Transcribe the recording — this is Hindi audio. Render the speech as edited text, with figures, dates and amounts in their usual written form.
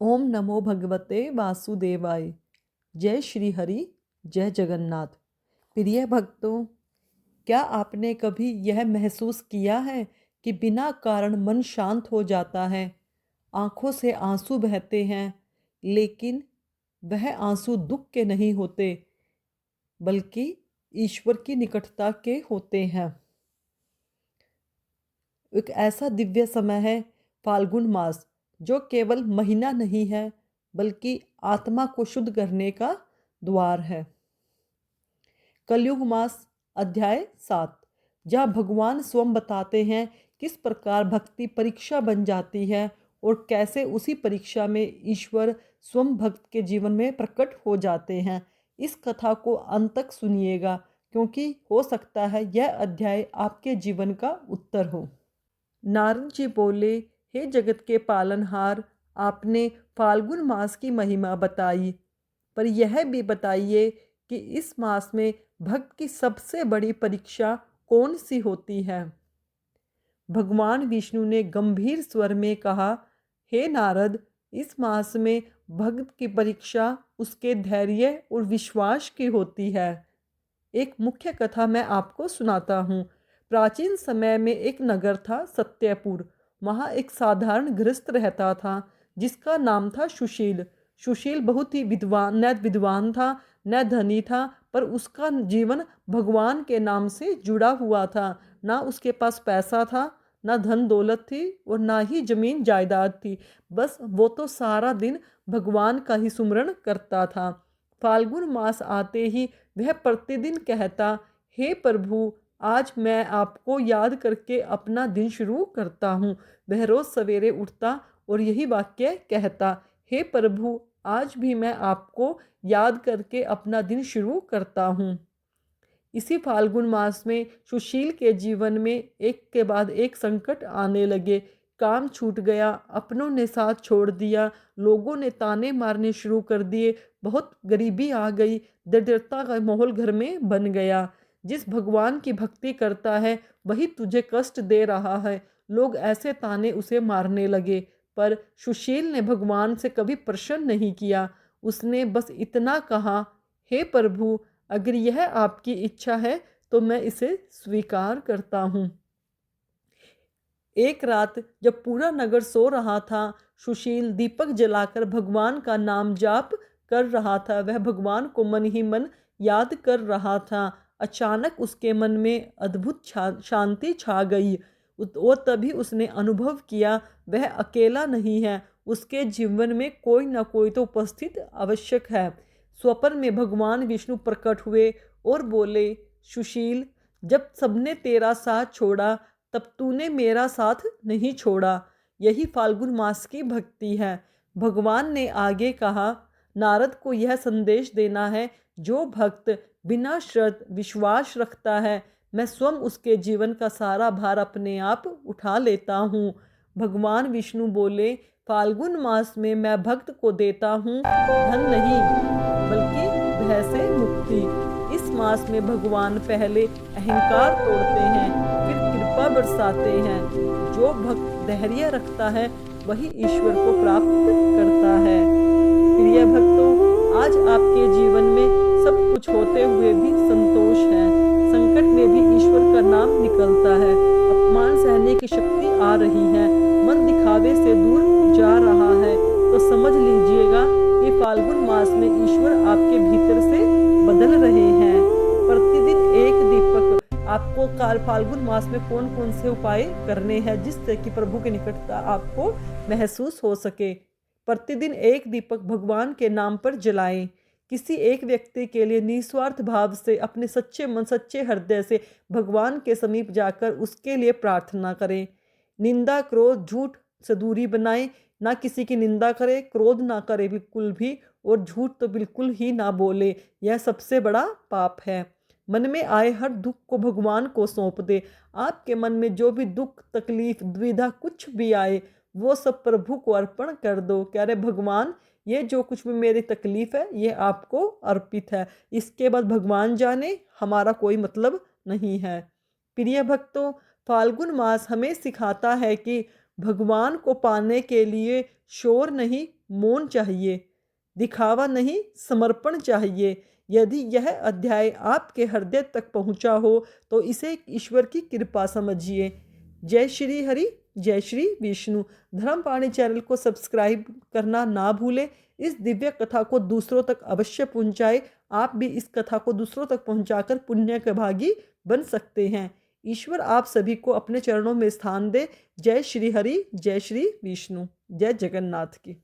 ओम नमो भगवते वासुदेवाय। जय श्री हरि, जय जगन्नाथ। प्रिय भक्तों, क्या आपने कभी यह महसूस किया है कि बिना कारण मन शांत हो जाता है, आंखों से आंसू बहते हैं, लेकिन वह आंसू दुख के नहीं होते बल्कि ईश्वर की निकटता के होते हैं। एक ऐसा दिव्य समय है फाल्गुन मास, जो केवल महीना नहीं है बल्कि आत्मा को शुद्ध करने का द्वार है। कलयुग मास अध्याय 7, जहाँ भगवान स्वयं बताते हैं किस प्रकार भक्ति परीक्षा बन जाती है और कैसे उसी परीक्षा में ईश्वर स्वयं भक्त के जीवन में प्रकट हो जाते हैं। इस कथा को अंत तक सुनिएगा, क्योंकि हो सकता है यह अध्याय आपके जीवन का उत्तर हो। नारद जी बोले, हे जगत के पालनहार, आपने फाल्गुन मास की महिमा बताई, पर यह भी बताइए कि इस मास में भक्त की सबसे बड़ी परीक्षा कौन सी होती है। भगवान विष्णु ने गंभीर स्वर में कहा, हे नारद, इस मास में भक्त की परीक्षा उसके धैर्य और विश्वास की होती है। एक मुख्य कथा मैं आपको सुनाता हूँ। प्राचीन समय में एक नगर था, सत्यपुर। वहाँ एक साधारण गृहस्थ रहता था जिसका नाम था सुशील। सुशील बहुत ही विद्वान था, न धनी था, पर उसका जीवन भगवान के नाम से जुड़ा हुआ था। ना उसके पास पैसा था, ना धन दौलत थी, और ना ही जमीन जायदाद थी। बस वो तो सारा दिन भगवान का ही सुमरण करता था। फाल्गुन मास आते ही वह प्रतिदिन कहता, हे प्रभु, आज मैं आपको याद करके अपना दिन शुरू करता हूँ। वह रोज सवेरे उठता और यही वाक्य कहता, हे प्रभु, आज भी मैं आपको याद करके अपना दिन शुरू करता हूँ। इसी फाल्गुन मास में सुशील के जीवन में एक के बाद एक संकट आने लगे। काम छूट गया, अपनों ने साथ छोड़ दिया, लोगों ने ताने मारने शुरू कर दिए, बहुत गरीबी आ गई, दरिद्रता का माहौल घर में बन गया। जिस भगवान की भक्ति करता है वही तुझे कष्ट दे रहा है, लोग ऐसे ताने उसे मारने लगे। पर सुशील ने भगवान से कभी प्रश्न नहीं किया। उसने बस इतना कहा, हे प्रभु, अगर यह आपकी इच्छा है तो मैं इसे स्वीकार करता हूँ। एक रात जब पूरा नगर सो रहा था, सुशील दीपक जलाकर भगवान का नाम जाप कर रहा था। वह भगवान को मन ही मन याद कर रहा था। अचानक उसके मन में अद्भुत शांति छा गई, और तभी उसने अनुभव किया वह अकेला नहीं है, उसके जीवन में कोई ना कोई तो उपस्थित आवश्यक है। स्वप्न में भगवान विष्णु प्रकट हुए और बोले, सुशील, जब सबने तेरा साथ छोड़ा तब तूने मेरा साथ नहीं छोड़ा। यही फाल्गुन मास की भक्ति है। भगवान ने आगे कहा, नारद को यह संदेश देना है, जो भक्त बिना शर्त विश्वास रखता है, मैं स्वयं उसके जीवन का सारा भार अपने आप उठा लेता हूँ। भगवान विष्णु बोले, फाल्गुन मास में मैं भक्त को देता हूँ धन नहीं, बल्कि भय से मुक्ति। इस मास में भगवान पहले अहंकार तोड़ते हैं, फिर कृपा बरसाते हैं। जो भक्त धैर्य रखता है वही ईश्वर को प्राप्त करता है। प्रिय भक्तों, आज आपके जीवन में सब कुछ होते हुए भी संतोष है। संकट में भी ईश्वर का नाम निकलता है। अपमान सहने की शक्ति आ रही है, मन दिखावे से दूर जा रहा है, तो समझ लीजिएगा कि फाल्गुन मास में ईश्वर आपके भीतर से बदल रहे हैं। प्रतिदिन एक दीपक। आपको काल फाल्गुन मास में कौन कौन से उपाय करने हैं जिससे कि प्रभु की निकटता आपको महसूस हो सके। प्रतिदिन एक दीपक भगवान के नाम पर जलाएं। किसी एक व्यक्ति के लिए निस्वार्थ भाव से, अपने सच्चे मन सच्चे हृदय से भगवान के समीप जाकर उसके लिए प्रार्थना करें। निंदा क्रोध झूठ से दूरी बनाएं। ना किसी की निंदा करे, क्रोध ना करे बिल्कुल भी, और झूठ तो बिल्कुल ही ना बोले। यह सबसे बड़ा पाप है। मन में आए हर दुख को भगवान को सौंप दे। आपके मन में जो भी दुख तकलीफ दुविधा कुछ भी आए, वो सब प्रभु को अर्पण कर दो। कह रहे, भगवान, ये जो कुछ भी मेरी तकलीफ है ये आपको अर्पित है, इसके बाद भगवान जाने, हमारा कोई मतलब नहीं है। प्रिय भक्तों, फाल्गुन मास हमें सिखाता है कि भगवान को पाने के लिए शोर नहीं, मौन चाहिए, दिखावा नहीं, समर्पण चाहिए। यदि यह अध्याय आपके हृदय तक पहुंचा हो तो इसे ईश्वर की कृपा समझिए। जय श्री हरि, जय श्री विष्णु। धर्मपाणी चैनल को सब्सक्राइब करना ना भूलें। इस दिव्य कथा को दूसरों तक अवश्य पहुंचाएं। आप भी इस कथा को दूसरों तक पहुंचाकर पुण्य के भागी बन सकते हैं। ईश्वर आप सभी को अपने चरणों में स्थान दे। जय श्री हरि, जय श्री विष्णु, जय जगन्नाथ की।